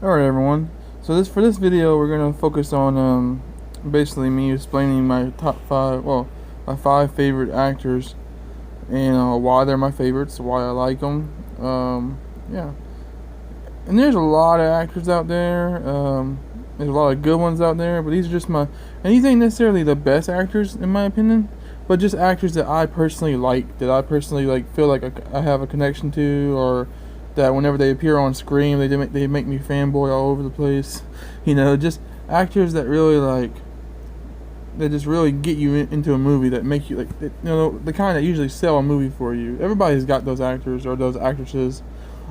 Alright everyone, so for this video we're going to focus on basically me explaining my top 5, well, my 5 favorite actors and why they're my favorites, why I like them. Yeah, and there's a lot of actors out there, there's a lot of good ones out there, but these are just and these ain't necessarily the best actors in my opinion, but just actors that I personally like, that I personally like feel like I have a connection to, or that whenever they appear on screen, they make me fanboy all over the place. Just actors that really that just really get you into a movie, that make you the kind that usually sell a movie for you. Everybody's got those actors or those actresses.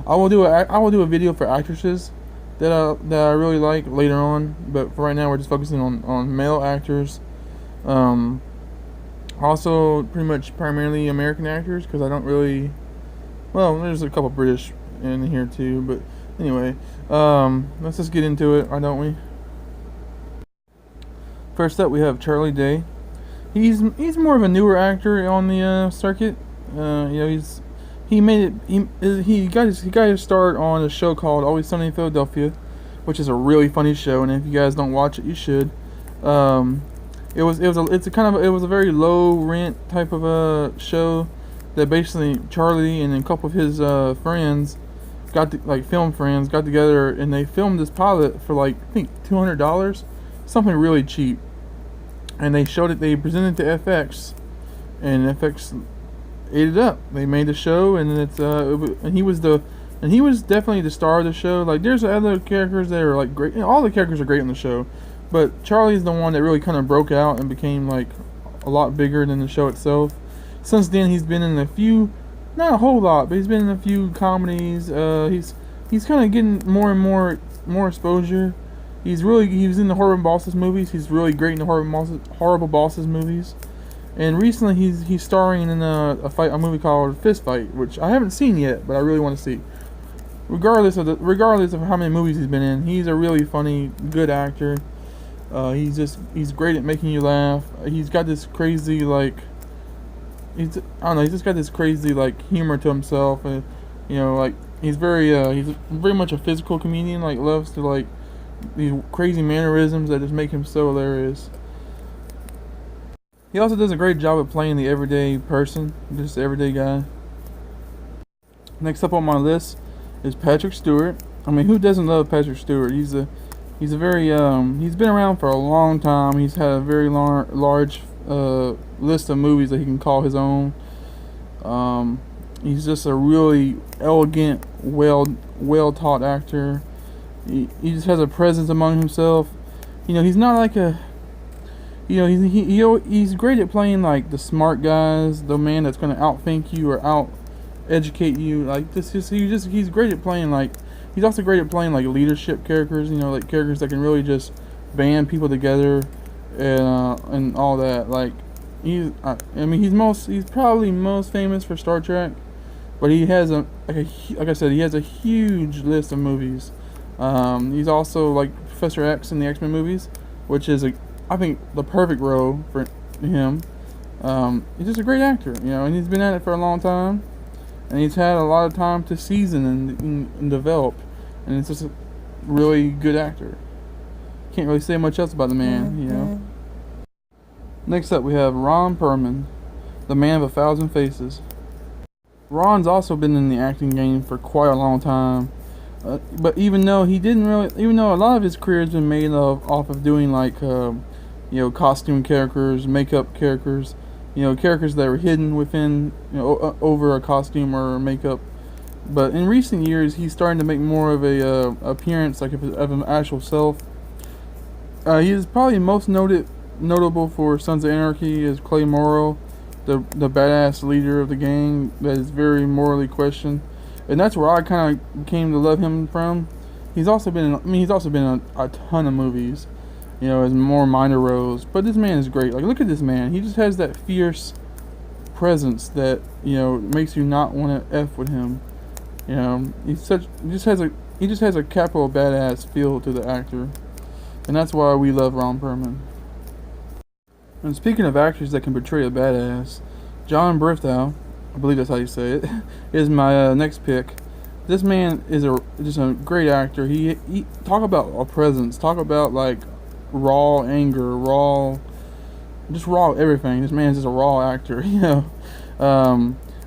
I will do a video for actresses that I really like later on, but for right now we're just focusing on male actors. Also, pretty much primarily American actors, because I don't really. Well, there's a couple British in here too, but anyway, let's just get into it, why don't we? First up, we have Charlie Day. He's more of a newer actor on the circuit. He got his start on a show called Always Sunny in Philadelphia, which is a really funny show, and if you guys don't watch it, you should. It was a very low rent type of a show that basically Charlie and a couple of his friends film friends got together, and they filmed this pilot for I think $200, something really cheap, and they presented to FX, and FX ate it up. They made the show, and he was definitely the star of the show. Like, there's other characters that are great, and all the characters are great on the show, but Charlie's the one that really kind of broke out and became a lot bigger than the show itself. Since then, he's been in a few, not a whole lot, but he's been in a few comedies. He's kind of getting more and more exposure. He was in the Horrible Bosses movies. He's really great in the Horrible Bosses movies. And recently, he's starring in a movie called Fist Fight, which I haven't seen yet, but I really want to see. Regardless of how many movies he's been in, he's a really funny, good actor. He's great at making you laugh. He's got this crazy he's just got this crazy humor to himself, and he's very much a physical comedian. Loves to these crazy mannerisms that just make him so hilarious. He also does a great job of playing the everyday person, just everyday guy. Next up on my list is Patrick Stewart. I mean, who doesn't love Patrick Stewart? He's a very he's been around for a long time. He's had a very large list of movies that he can call his own. He's just a really elegant, well taught actor. He just has a presence among himself. He's not like a. He's great at playing the smart guys, the man that's going to outthink you or out educate you. He's great at playing He's also great at playing leadership characters. Characters that can really just band people together and all that. He's probably most famous for Star Trek, but he has like I said, he has a huge list of movies. He's also Professor X in the X-Men movies, which is I think the perfect role for him. He's just a great actor, and he's been at it for a long time, and he's had a lot of time to season and develop, and it's just a really good actor. Can't really say much else about the man, Next up, we have Ron Perlman, the man of 1,000 faces. Ron's also been in the acting game for quite a long time, but even though a lot of his career has been made off of doing costume characters, makeup characters, characters that were hidden within, over a costume or makeup. But in recent years, he's starting to make more of a appearance of an actual self. He is probably most notable for Sons of Anarchy as Clay Morrow, the badass leader of the gang that is very morally questioned, and that's where I kind of came to love him from. He's also been in a ton of movies, as more minor roles. But this man is great. Look at this man. He just has that fierce presence that makes you not want to f with him. He just has a capital badass feel to the actor, and that's why we love Ron Perlman. And speaking of actors that can portray a badass, Jon Bernthal, I believe that's how you say it, is my next pick. This man is just a great actor. He talk about a presence. Talk about like raw anger, just raw everything. This man's just a raw actor.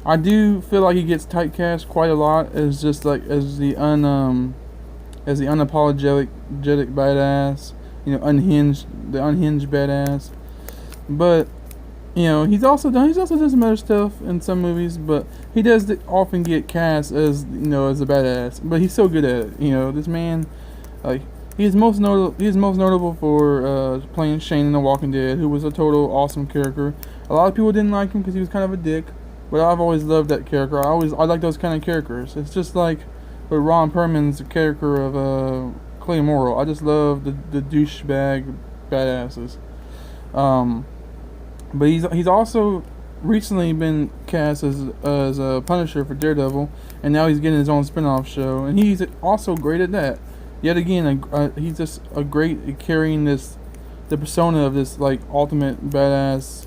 I do feel like he gets typecast quite a lot as just like as the unapologetic badass. The unhinged badass. But he's also done some other stuff in some movies, but he does often get cast as as a badass. But he's so good at it. This man, like he's most notable for playing Shane in The Walking Dead, who was a total awesome character. A lot of people didn't like him because he was kind of a dick, but I've always loved that character. I like those kind of characters. It's just like with Ron Perlman's character of Clay Morrow. I just love the douchebag badasses. But he's also recently been cast as a Punisher for Daredevil, and now he's getting his own spin-off show, and he's also great at that. Yet again, he's just a great at carrying the persona of this like ultimate badass,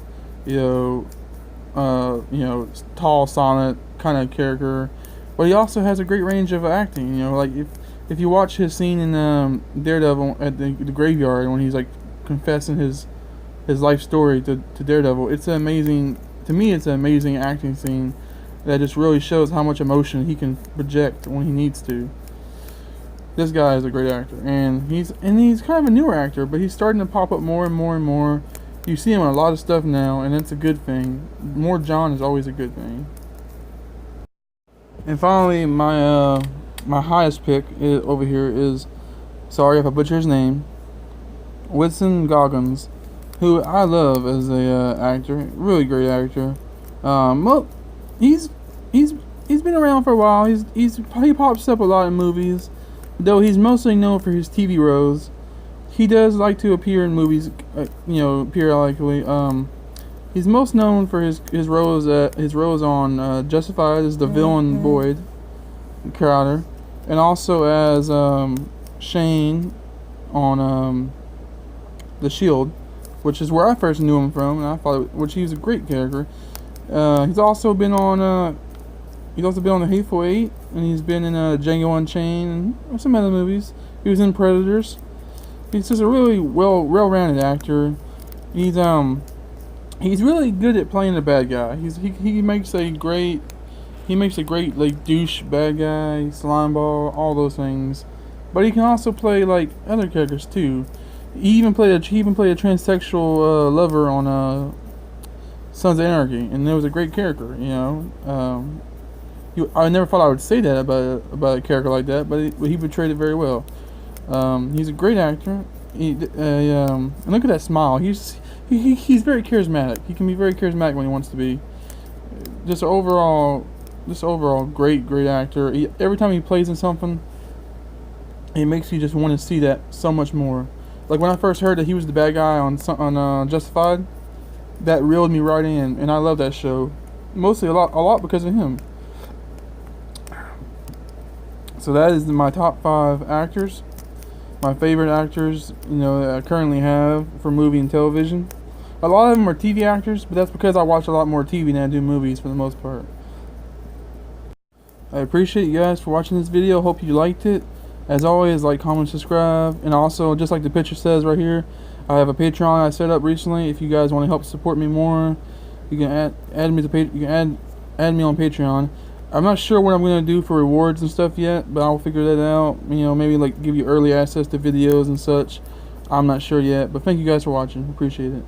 tall, silent kind of character. But he also has a great range of acting. Like if you watch his scene in Daredevil at the graveyard when he's like confessing his life story to Daredevil, it's an amazing. To me, it's an amazing acting scene that just really shows how much emotion he can project when he needs to. This guy is a great actor, and he's kind of a newer actor, but he's starting to pop up more and more and more. You see him in a lot of stuff now, and it's a good thing. More Jon is always a good thing. And finally, my highest pick over here is, sorry if I butcher his name, Winston Goggins, who I love as a actor, really great actor. Well, he's been around for a while. He pops up a lot in movies, though he's mostly known for his TV roles. He does like to appear in movies, periodically. He's most known for his roles on Justified as the villain Boyd Crowder, and also as Shane on The Shield, which is where I first knew him from, and which he's a great character. He's also been on The Hateful Eight, and he's been in Django Unchained and some other movies. He was in Predators. He's just a really well-rounded actor. He's really good at playing a bad guy. He makes a great like douche bad guy, slimeball, all those things. But he can also play like other characters too. He even played a transsexual lover on Sons of Anarchy, and it was a great character. I never thought I would say that about a character like that, but he portrayed it very well. He's a great actor. And look at that smile. He's very charismatic. He can be very charismatic when he wants to be. Just overall great actor. Every time he plays in something, it makes you just want to see that so much more. Like when I first heard that he was the bad guy on Justified, that reeled me right in, and I love that show. Mostly a lot because of him. So that is my top 5 actors. My favorite actors, that I currently have for movie and television. A lot of them are TV actors, but that's because I watch a lot more TV than I do movies for the most part. I appreciate you guys for watching this video. Hope you liked it. As always, like, comment, subscribe, and also, just like the picture says right here, I have a Patreon I set up recently. If you guys want to help support me more, you can add me on Patreon. I'm not sure what I'm going to do for rewards and stuff yet, but I'll figure that out. Maybe like give you early access to videos and such. I'm not sure yet, but thank you guys for watching. Appreciate it.